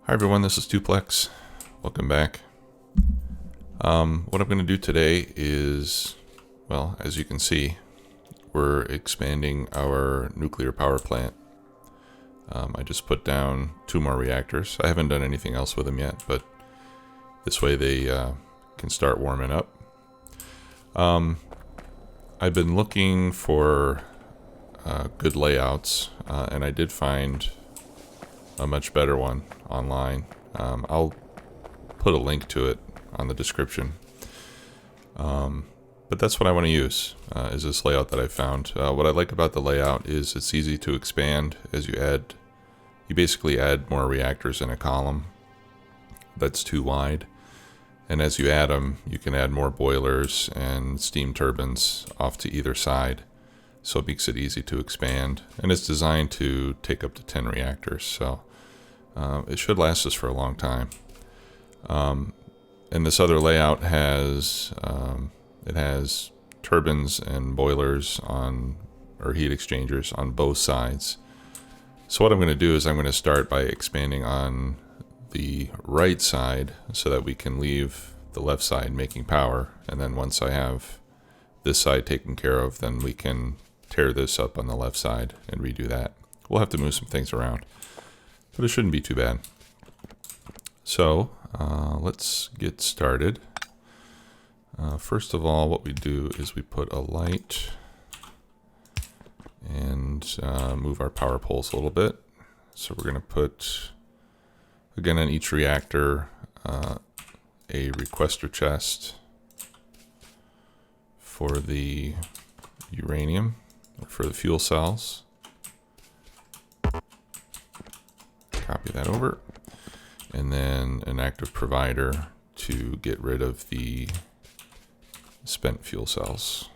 Hi everyone, this is Duplex. Welcome back. What I'm going to do today is, well, as you can see, we're expanding our nuclear power plant. I just put down 2 more reactors. I haven't done anything else with them yet, but this way they can start warming up. I've been looking for good layouts, and I did find a much better one online. I'll put a link to it on the description. But that's what I want to use, is this layout that I found. What I like about the layout is it's easy to expand as you basically add more reactors in a column that's too wide. And as you add them, you can add more boilers and steam turbines off to either side. So it makes it easy to expand. And it's designed to take up to 10 reactors. So it should last us for a long time. And this other layout has turbines and boilers or heat exchangers on both sides. So what I'm going to do is I'm going to start by expanding on the right side so that we can leave the left side making power. And then once I have this side taken care of, then we can tear this up on the left side and redo that. We'll have to move some things around, but it shouldn't be too bad. So let's get started. First of all, what we do is we put a light and move our power poles a little bit. So we're going to put, again, on each reactor, a requester chest for the uranium, or for the fuel cells. Copy that over. And then an active provider to get rid of the spent fuel cells.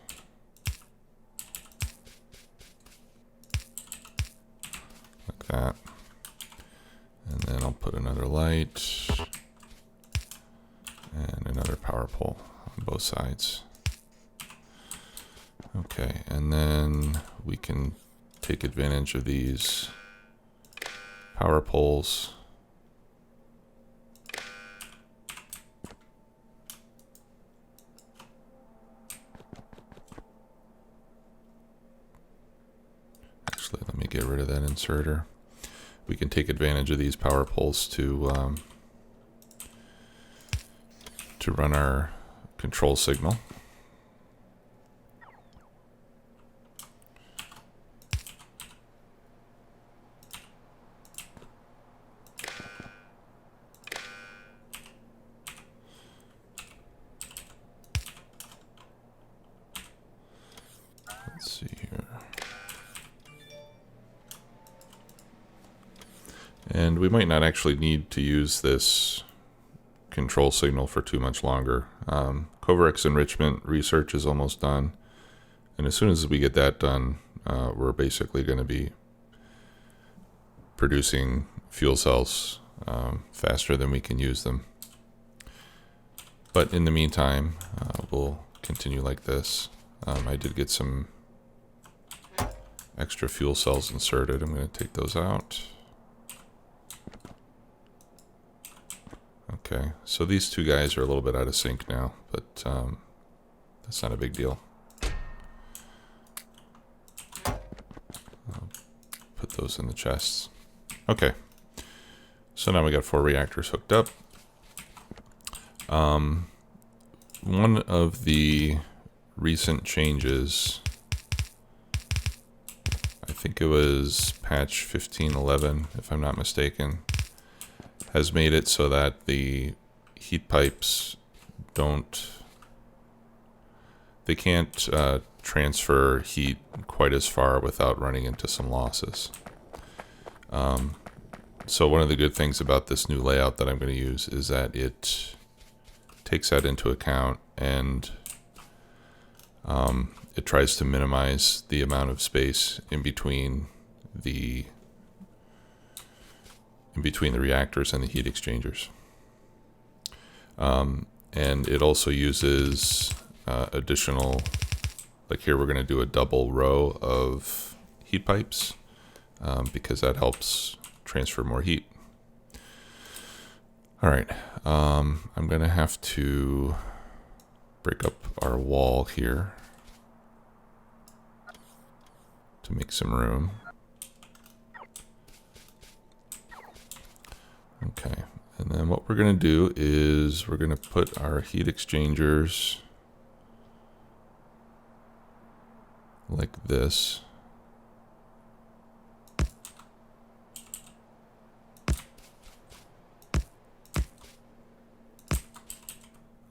Like that. And then I'll put another light and another power pole on both sides. Okay, and then we can take advantage of these power poles. Actually, let me get rid of that inserter. We can take advantage of these power poles to run our control signal. Let's see here. And we might not actually need to use this control signal for too much longer. Covarex enrichment research is almost done. And as soon as we get that done, we're basically going to be producing fuel cells faster than we can use them. But in the meantime, we'll continue like this. I did get some extra fuel cells inserted. I'm going to take those out. Okay, so these two guys are a little bit out of sync now, but that's not a big deal. I'll put those in the chests. Okay, so now we got 4 reactors hooked up. One of the recent changes, I think it was patch 15.11, if I'm not mistaken, has made it so that the heat pipes they can't transfer heat quite as far without running into some losses. So one of the good things about this new layout that I'm going to use is that it takes that into account, and it tries to minimize the amount of space in between the reactors and the heat exchangers. And it also uses additional, like here we're going to do a double row of heat pipes because that helps transfer more heat. All right, I'm gonna have to break up our wall here to make some room. Okay, and then what we're gonna do is we're gonna put our heat exchangers like this.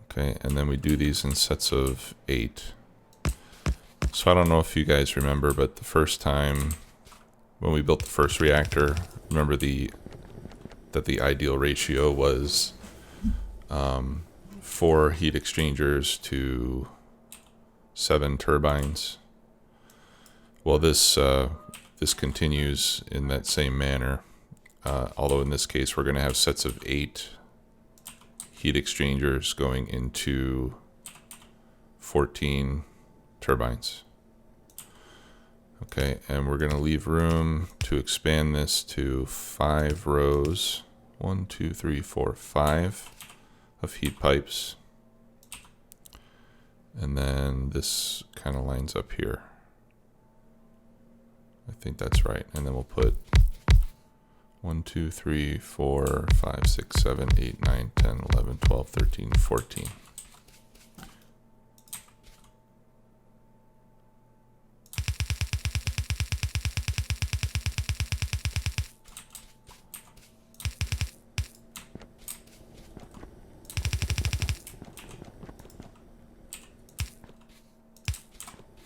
Okay, and then we do these in sets of 8. So I don't know if you guys remember, but the first time when we built the first reactor, remember that the ideal ratio was 4 heat exchangers to 7 turbines. Well, this continues in that same manner, although in this case we're going to have sets of 8 heat exchangers going into 14 turbines. Okay, and we're going to leave room to expand this to 5 rows. 1, 2, 3, 4, 5 of heat pipes. And then this kind of lines up here. I think that's right. And then we'll put 1, 2, 3, 4, 5, 6, 7, 8, 9, 10, 11, 12, 13, 14.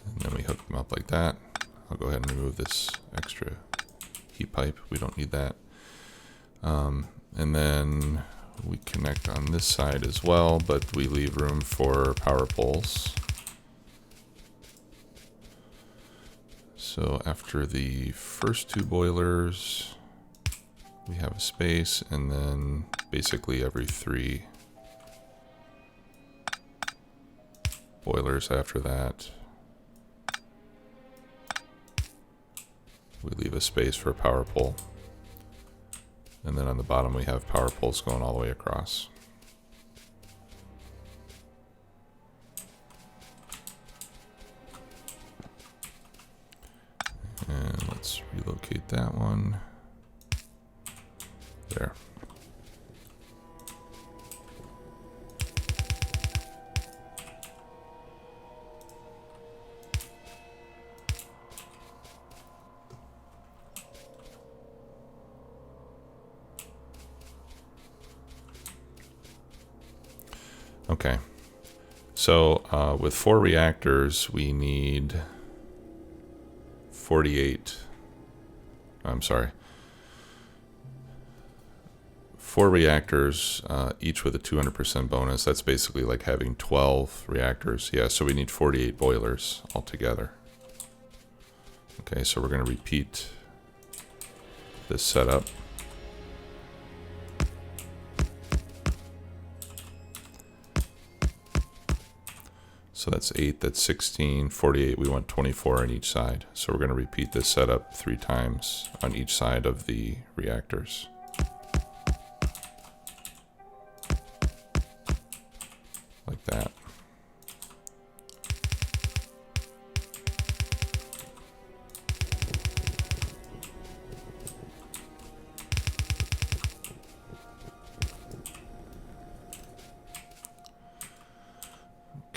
And then we hook them up like that. I'll go ahead and remove this extra heat pipe. We don't need that. And then we connect on this side as well, but we leave room for power poles. So after the first 2 boilers, we have a space, and then basically every 3 boilers after that, we leave a space for a power pole. And then on the bottom we have power poles going all the way across. And let's relocate that one. There. Okay, so with 4 reactors, we need 48. I'm sorry. 4 reactors, each with a 200% bonus. That's basically like having 12 reactors. Yeah, so we need 48 boilers altogether. Okay, so we're going to repeat this setup. So that's 8, that's 16, 48, we want 24 on each side. So we're going to repeat this setup 3 times on each side of the reactors. Like that.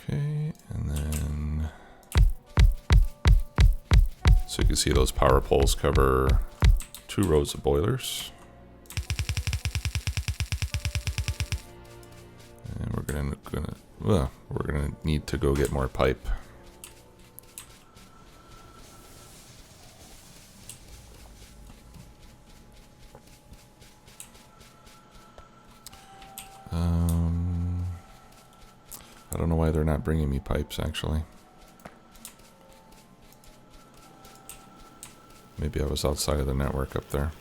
Okay, and then so you can see those power poles cover 2 rows of boilers. And we're gonna need to go get more pipe. I don't know why they're not bringing me pipes, actually. Maybe I was outside of the network up there.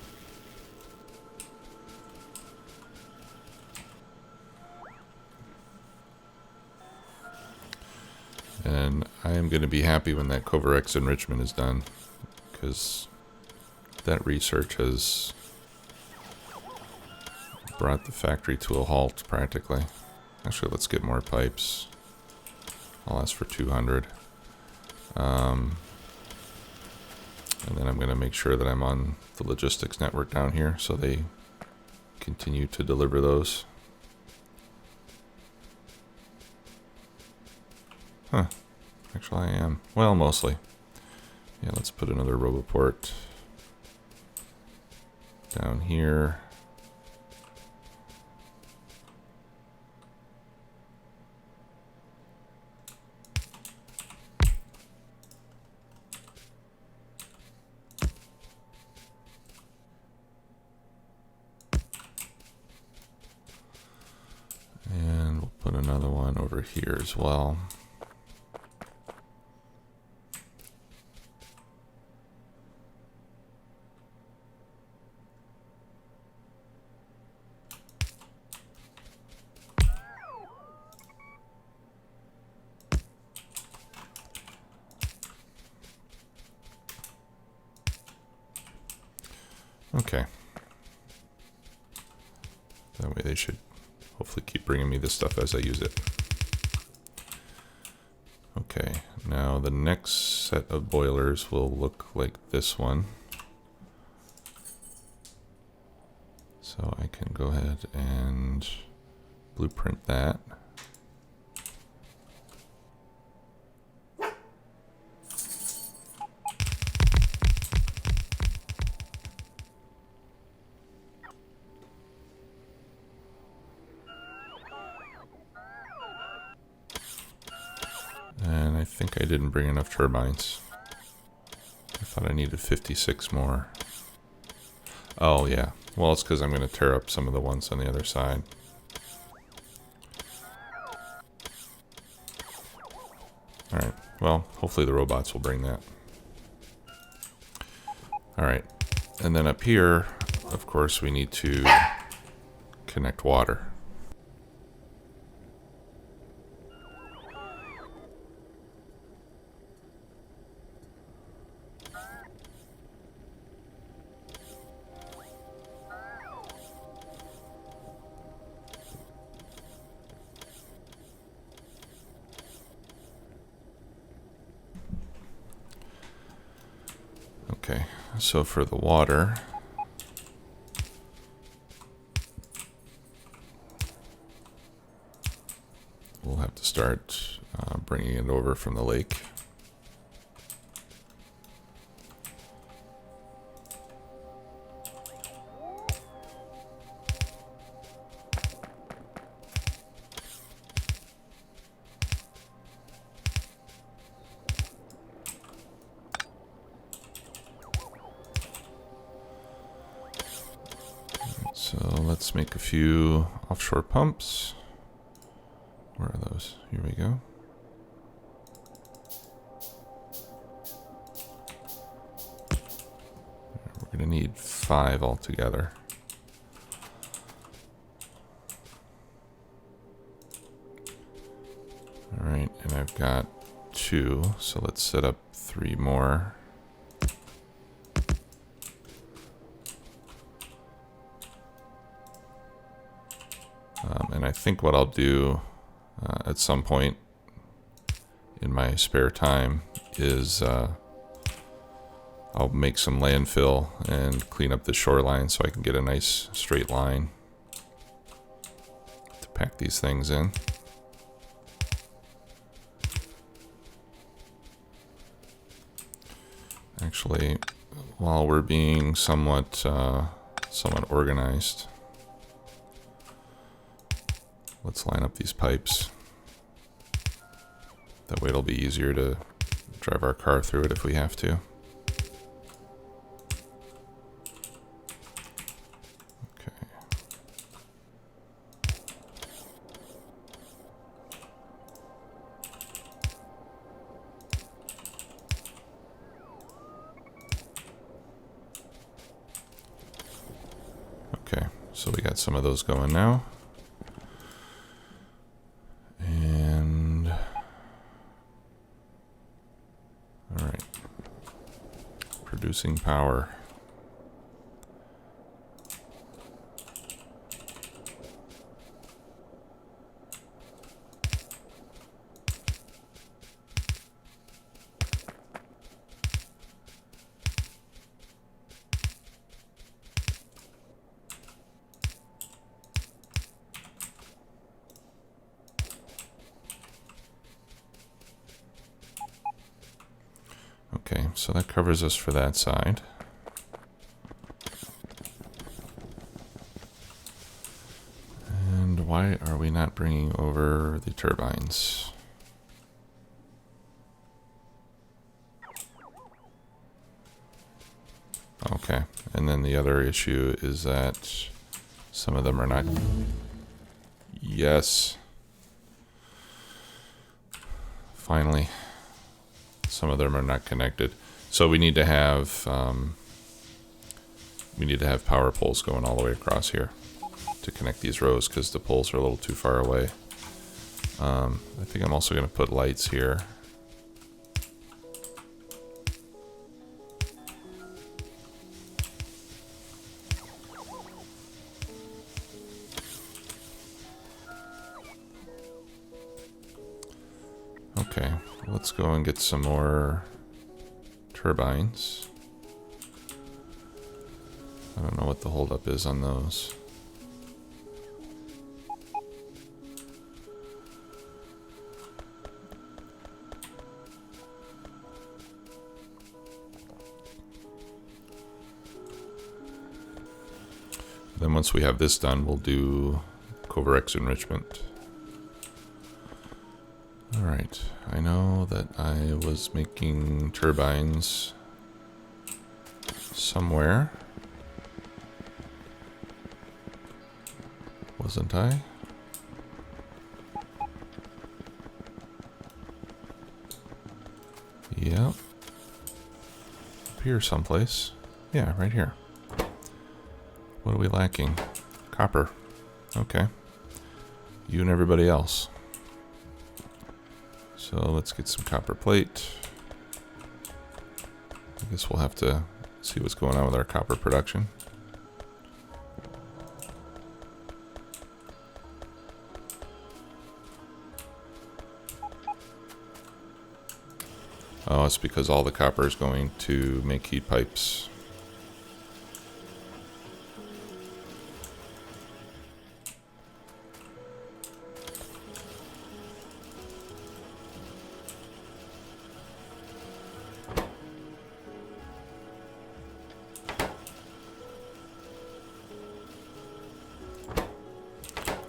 And I am going to be happy when that Covarex enrichment is done, because that research has brought the factory to a halt practically. Actually, let's get more pipes. I'll ask for 200. And then I'm going to make sure that I'm on the logistics network down here so they continue to deliver those. Huh. Actually, I am. Well, mostly. Yeah, let's put another roboport down here. And we'll put another one over here as well. Okay. That way they should hopefully keep bringing me this stuff as I use it. Okay, now the next set of boilers will look like this one. So I can go ahead and blueprint that. And I think I didn't bring enough turbines. I thought I needed 56 more. Oh yeah, well it's because I'm going to tear up some of the ones on the other side. Alright, well hopefully the robots will bring that. Alright, and then up here, of course we need to connect water. Okay, so for the water, we'll have to start bringing it over from the lake. So let's make a few offshore pumps. Where are those? Here we go. We're going to need 5 altogether. All right, and I've got 2, so let's set up 3 more. And I think what I'll do at some point in my spare time is I'll make some landfill and clean up the shoreline so I can get a nice straight line to pack these things in. Actually, while we're being somewhat organized, let's line up these pipes. That way it'll be easier to drive our car through it if we have to. Okay. Okay, so we got some of those going now. Producing power. so that covers us for that side. And why are we not bringing over the turbines? Okay, and then the other issue is that some of them are not... Yes. Finally. Some of them are not connected. So we need to have power poles going all the way across here to connect these rows, because the poles are a little too far away. I think I'm also going to put lights here. Okay, let's go and get some more turbines. I don't know what the holdup is on those. Then once we have this done, we'll do Covarex enrichment. Alright, I know that I was making turbines somewhere. Wasn't I? Yep. Up here someplace. Yeah, right here. What are we lacking? Copper. Okay. You and everybody else. So let's get some copper plate. I guess we'll have to see what's going on with our copper production. Oh, it's because all the copper is going to make heat pipes.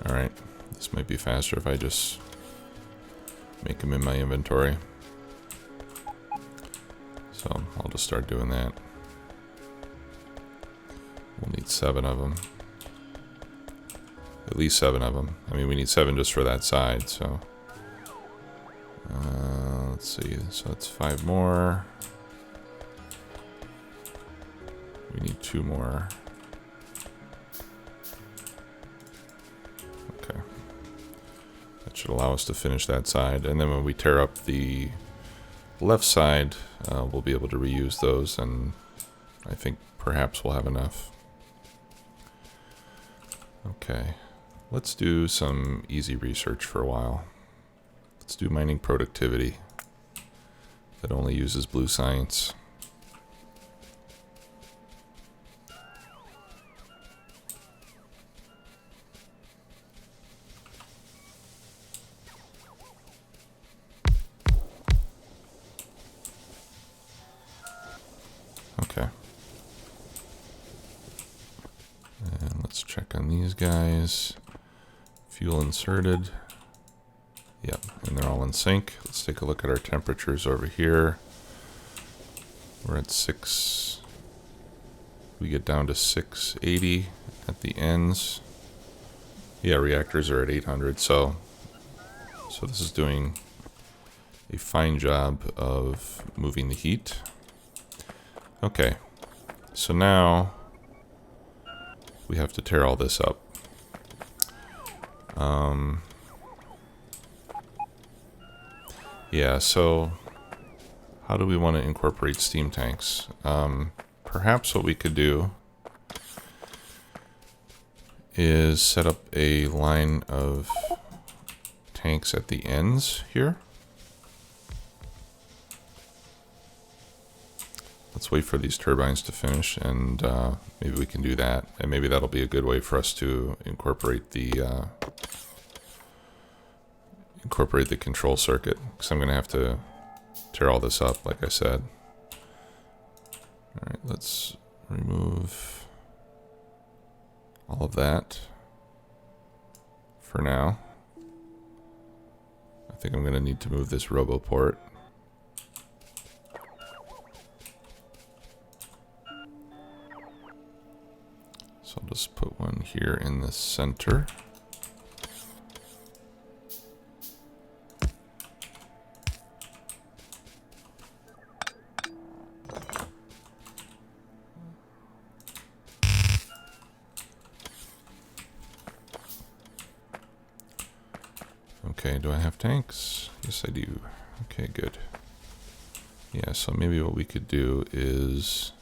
Alright, this might be faster if I just make them in my inventory. So I'll just start doing that. We'll need 7 of them. At least 7 of them. I mean, we need 7 just for that side, so... let's see, so that's 5 more. We need 2 more. Okay. That should allow us to finish that side. And then when we tear up the left side, we'll be able to reuse those, and I think perhaps we'll have enough. Okay, let's do some easy research for a while. Let's do mining productivity. That only uses blue science. Okay. And let's check on these guys. Fuel inserted. Yep, and they're all in sync. Let's take a look at our temperatures over here. We're at 6. We get down to 680 at the ends. Yeah, reactors are at 800, so this is doing a fine job of moving the heat. Okay, so now we have to tear all this up. Yeah, so how do we want to incorporate steam tanks? Perhaps what we could do is set up a line of tanks at the ends here. Let's wait for these turbines to finish, and maybe we can do that. And maybe that'll be a good way for us to incorporate the control circuit, because I'm going to have to tear all this up, like I said. Alright, let's remove all of that for now. I think I'm going to need to move this robo port. So I'll just put one here in the center. Okay, do I have tanks? Yes, I do. Okay, good. Yeah, so maybe what we could do is...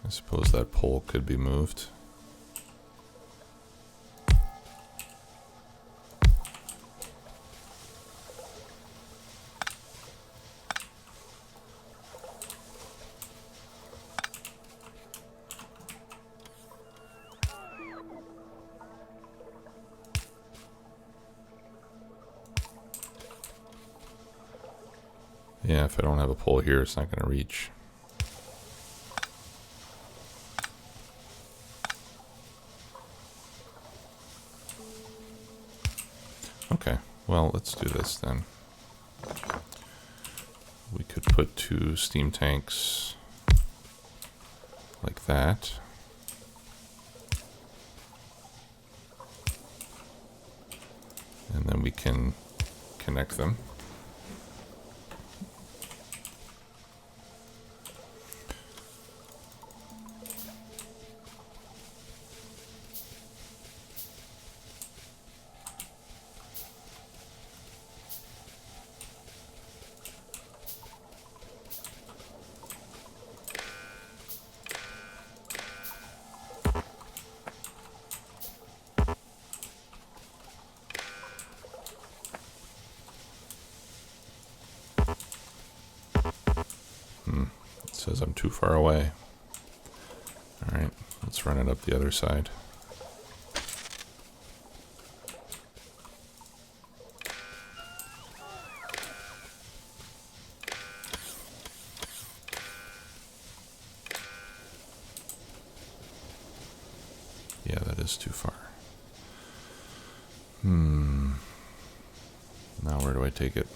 I suppose that pole could be moved. Yeah, if I don't have a pole here, it's not going to reach. Okay, well, let's do this then. We could put 2 steam tanks like that. And then we can connect them. It says I'm too far away. Alright, let's run it up the other side. Yeah, that is too far. Now where do I take it?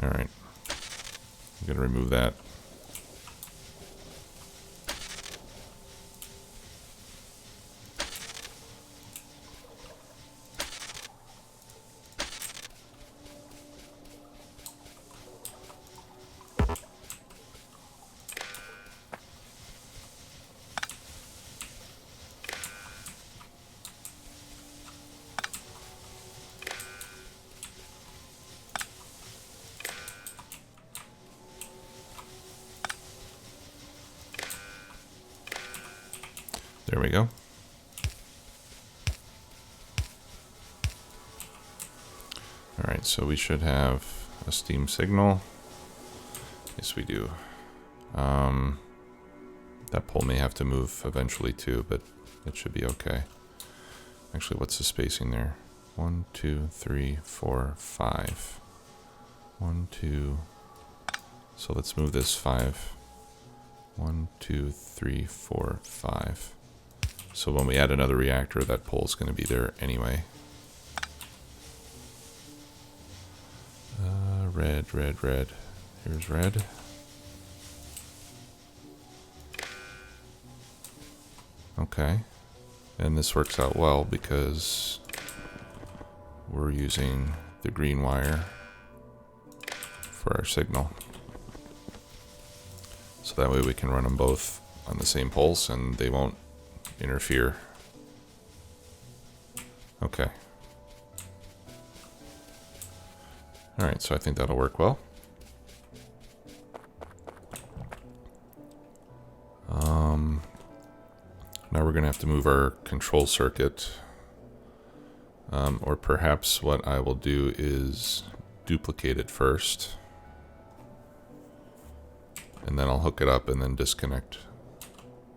Alright. I'm going to remove that. There we go. Alright, so we should have a steam signal. Yes, we do. That pole may have to move eventually too, but it should be okay. Actually, what's the spacing there? 1, 2, 3, 4, 5. 1, 2. So let's move this 5. 1, 2, 3, 4, 5. So when we add another reactor, that pole is going to be there anyway. Red, red, red. Here's red. Okay. And this works out well because we're using the green wire for our signal. So that way we can run them both on the same pulse and they won't interfere. Okay. Alright, so I think that'll work well. Now we're going to have to move our control circuit. Or perhaps what I will do is duplicate it first. And then I'll hook it up and then disconnect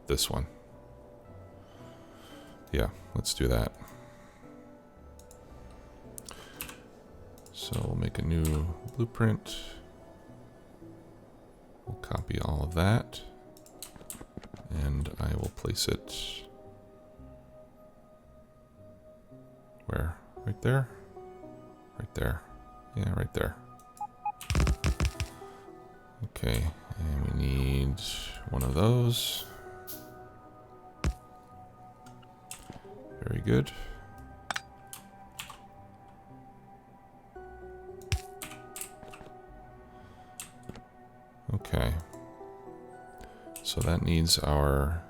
this one. Yeah, let's do that. So we'll make a new blueprint. We'll copy all of that. And I will place it where? Right there? Right there. Yeah, right there. Okay, and we need one of those. Very good. Okay. So that needs our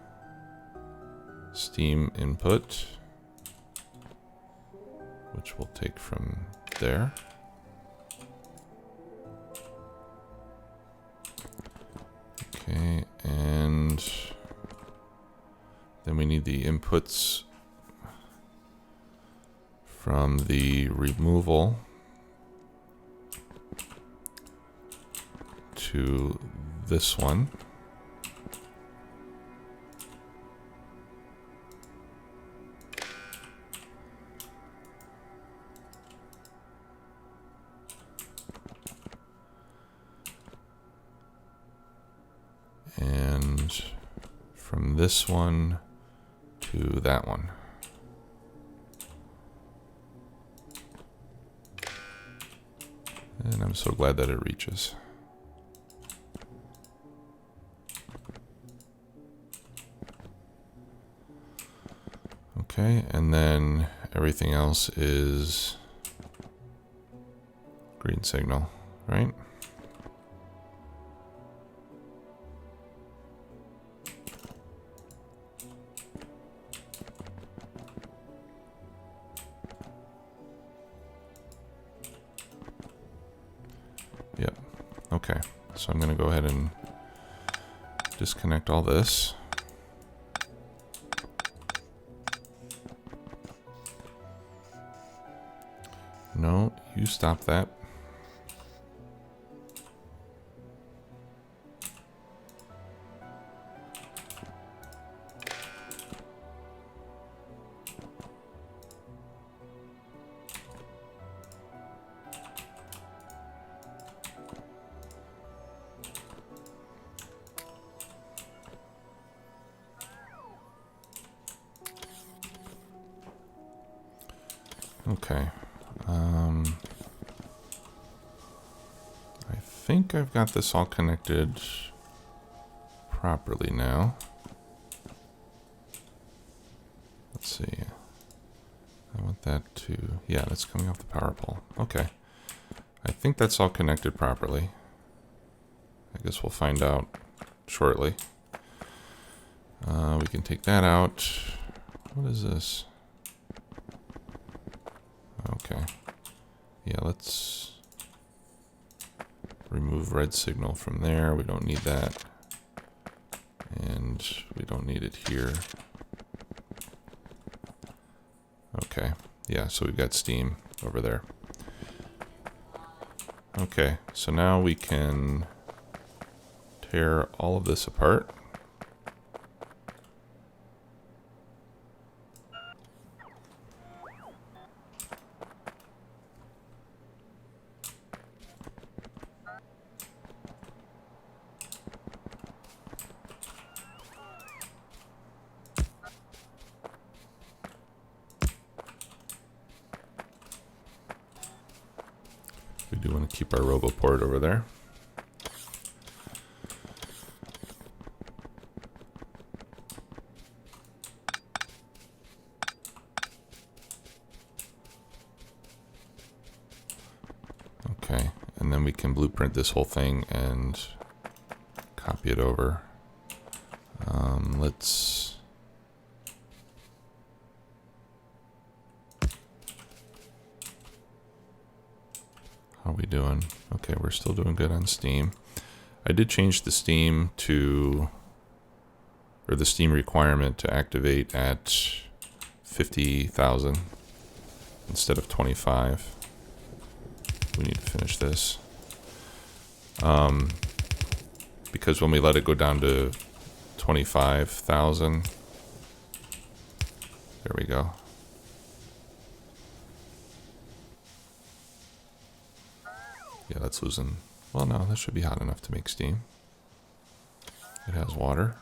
steam input, which we'll take from there. Okay, and then we need the inputs from the removal to this one. And from this one to that one. And I'm so glad that it reaches. Okay, and then everything else is green signal, right? Yep. Okay, so I'm going to go ahead and disconnect all this. No, you stop that. Okay. I think I've got this all connected properly now. Let's see. I want that to... Yeah, that's coming off the power pole. Okay. I think that's all connected properly. I guess we'll find out shortly. We can take that out. What is this? Okay. Yeah, let's remove red signal from there. We don't need that. And we don't need it here. Okay. Yeah, so we've got steam over there. Okay, so now we can tear all of this apart. We do want to keep our RoboPort over there. Okay, and then we can blueprint this whole thing and copy it over. Let's... How are we doing? Okay, we're still doing good on Steam. I did change the Steam to, or the Steam requirement to activate at 50,000 instead of 25. We need to finish this. because when we let it go down to 25,000, there we go. Yeah, that's losing. Well, no, that should be hot enough to make steam. It has water.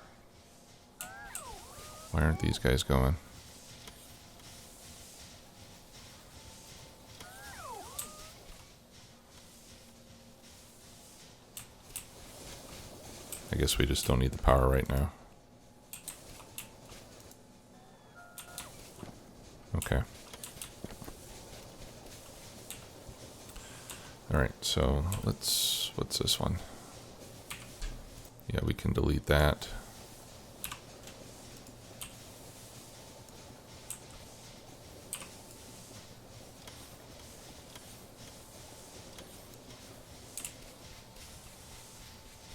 Why aren't these guys going? I guess we just don't need the power right now. Okay. Alright, so let's... what's this one? Yeah, we can delete that.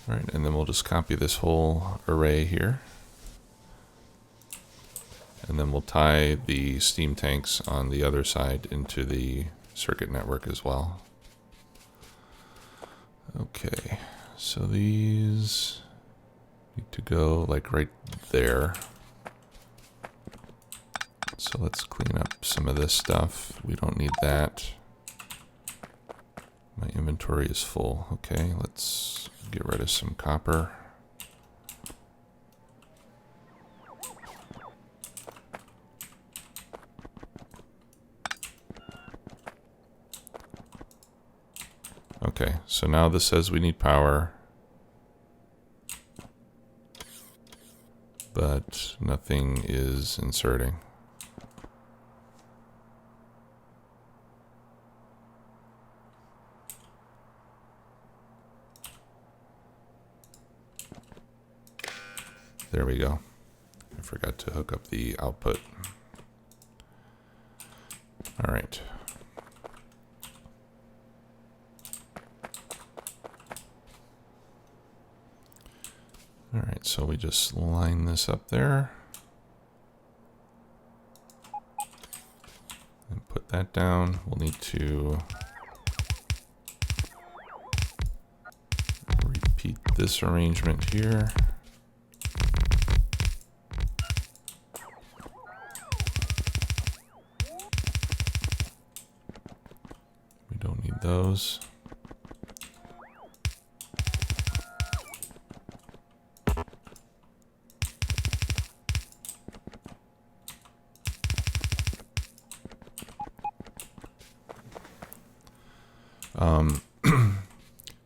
Alright, and then we'll just copy this whole array here. And then we'll tie the steam tanks on the other side into the circuit network as well. Okay, so these need to go like right there. So let's clean up some of this stuff. We don't need that. My inventory is full. Okay, let's get rid of some copper. Okay, so now this says we need power, but nothing is inserting. There we go. I forgot to hook up the output. All right. All right, so we just line this up there and put that down. We'll need to repeat this arrangement here. We don't need those.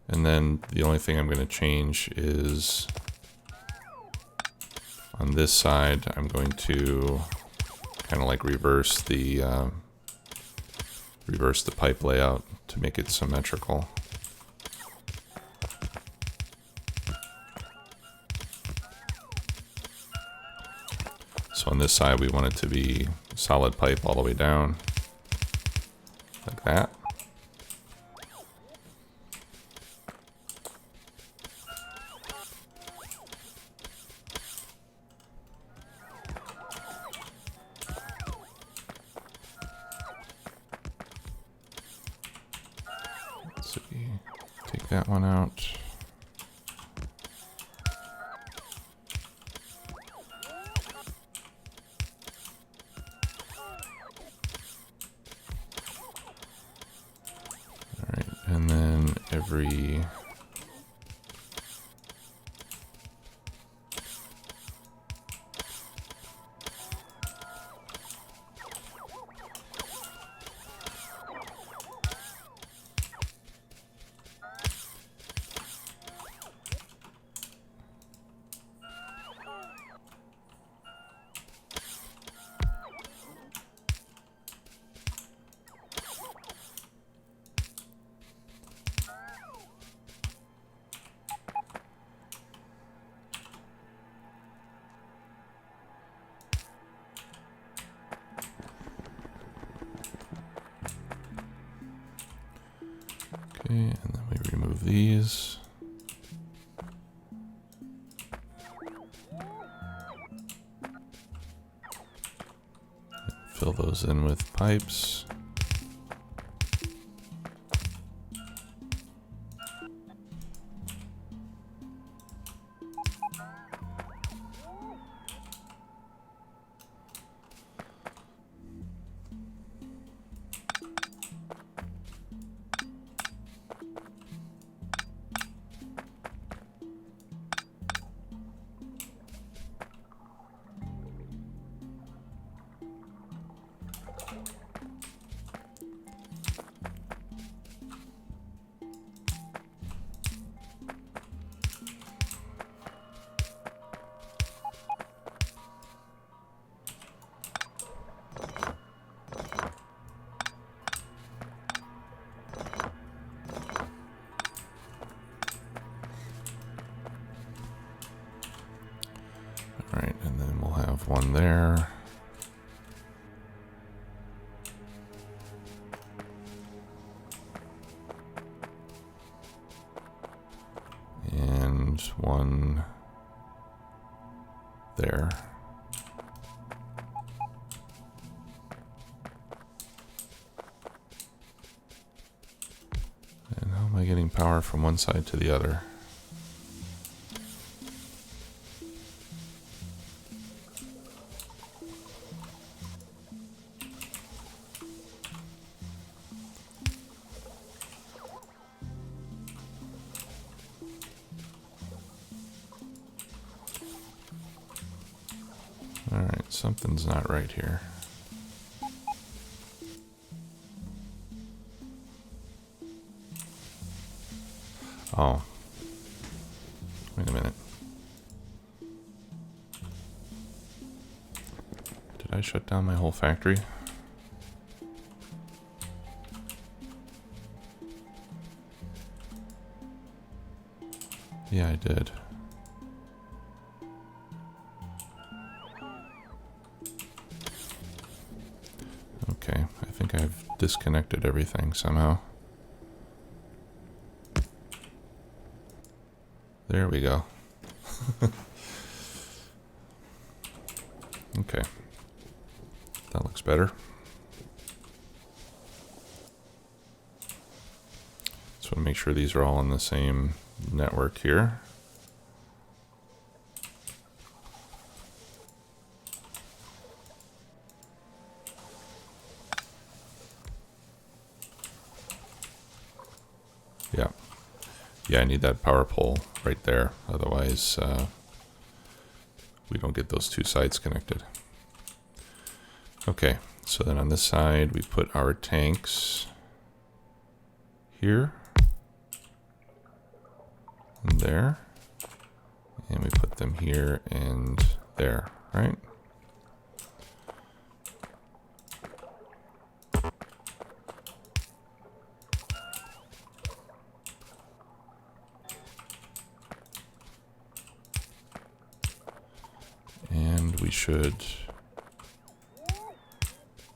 And then the only thing I'm going to change is on this side, I'm going to kind of like reverse the pipe layout to make it symmetrical. So on this side, we want it to be solid pipe all the way down, like that. Let's see, take that one out. And then every and then we remove these. Fill those in with pipes. have one there. And one there. And how am I getting power from one side to the other? Alright, something's not right here. Oh. Wait a minute. Did I shut down my whole factory? Yeah, I did. Okay, I think I've disconnected everything somehow. There we go. Okay. That looks better. Just want to make sure these are all on the same network here. Yeah. Yeah, I need that power pole right there. Otherwise, we don't get those two sides connected. Okay, so then on this side, we put our tanks here and there. And we put them here and there, right? And we should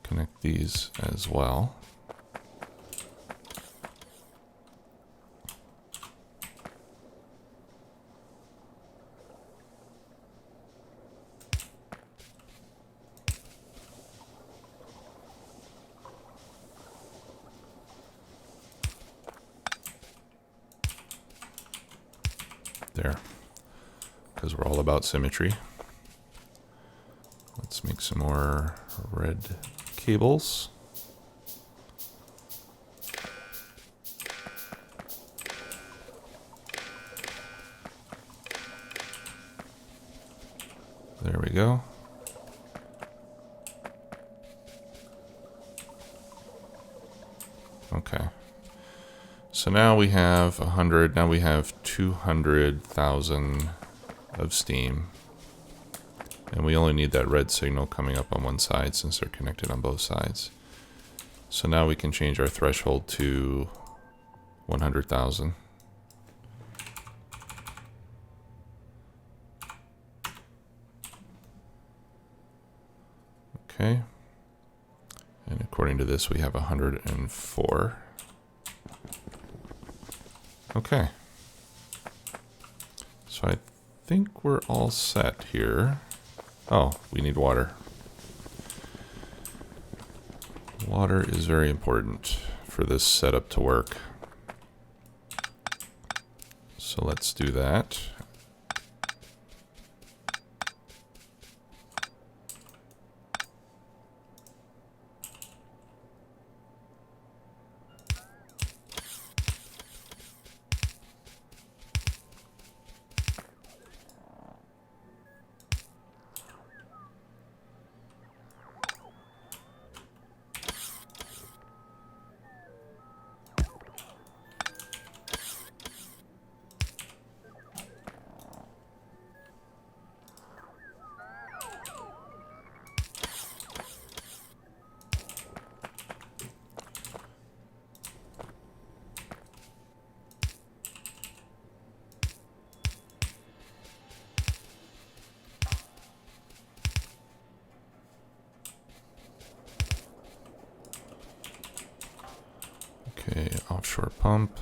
connect these as well. There, because we're all about symmetry. Let's make some more red cables. There we go. Okay. So now we have 100, now we have 200,000 of steam. And we only need that red signal coming up on one side since they're connected on both sides. So now we can change our threshold to 100,000. Okay. And according to this, we have 104. Okay. So I think we're all set here. Oh, we need water. Water is very important for this setup to work. So let's do that. offshore pump.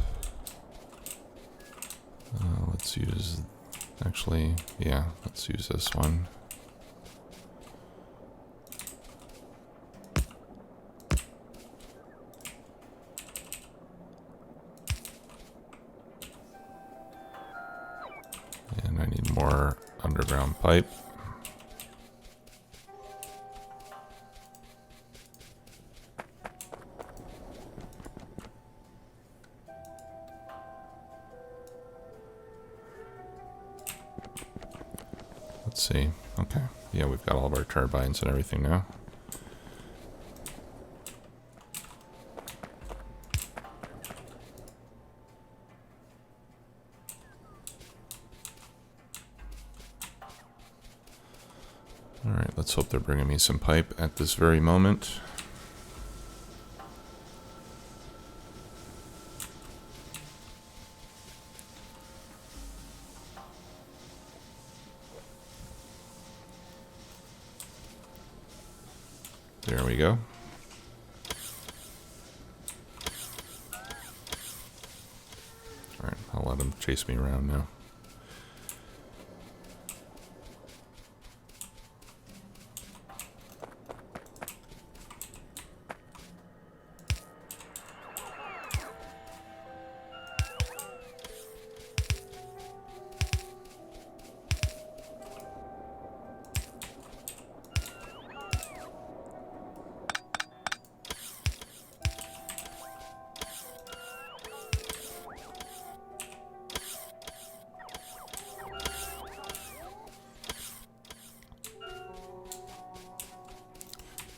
Let's use, actually, yeah, let's use this one. And I need more underground pipe. Let's see. Okay. Yeah, we've got all of our turbines and everything now. All right, let's hope they're bringing me some pipe at this very moment. There we go. All right, I'll let them chase me around now.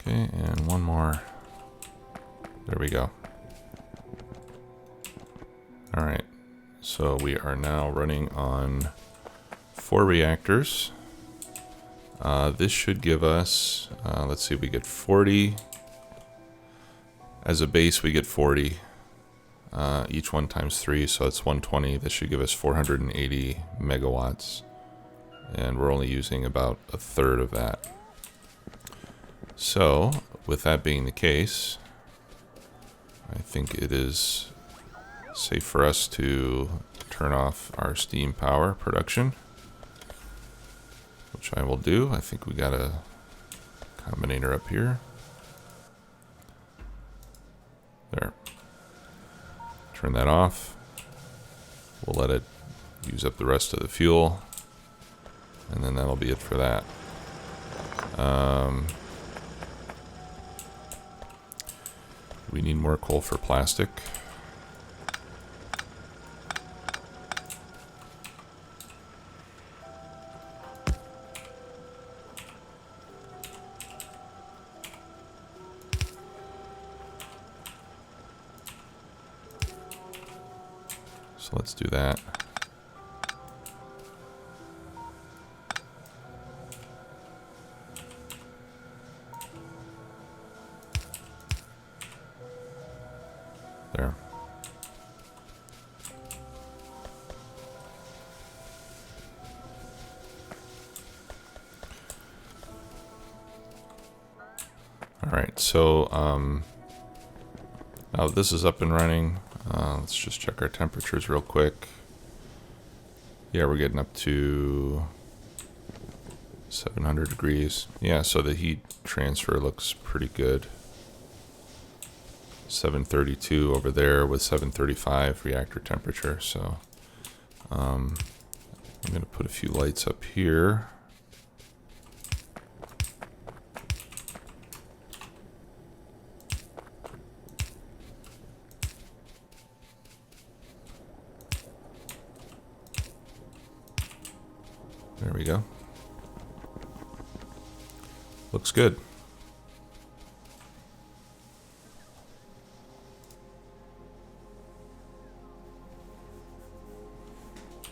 Okay, and one more. There we go. All right, so we are now running on 4 reactors. This should give us, let's see, we get 40. As a base, we get 40. Each one times 3, so that's 120. This should give us 480 megawatts. And we're only using about a third of that. So, with that being the case, I think it is safe for us to turn off our steam power production, which I will do. I think we got a combinator up here. There. Turn that off. We'll let it use up the rest of the fuel, and then that'll be it for that. We need more coal for plastic. So let's do that. There. All right, so now this is up and running. Let's just check our temperatures real quick. Yeah, we're getting up to 700 degrees. Yeah, so the heat transfer looks pretty good. 732 over there with 735 reactor temperature. So I'm going to put a few lights up here. There we go. Looks good.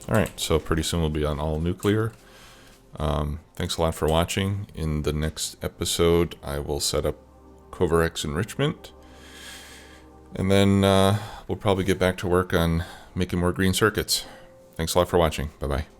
Alright, so pretty soon we'll be on all nuclear. Thanks a lot for watching. In the next episode, I will set up Covarex enrichment. And then we'll probably get back to work on making more green circuits. Thanks a lot for watching. Bye-bye.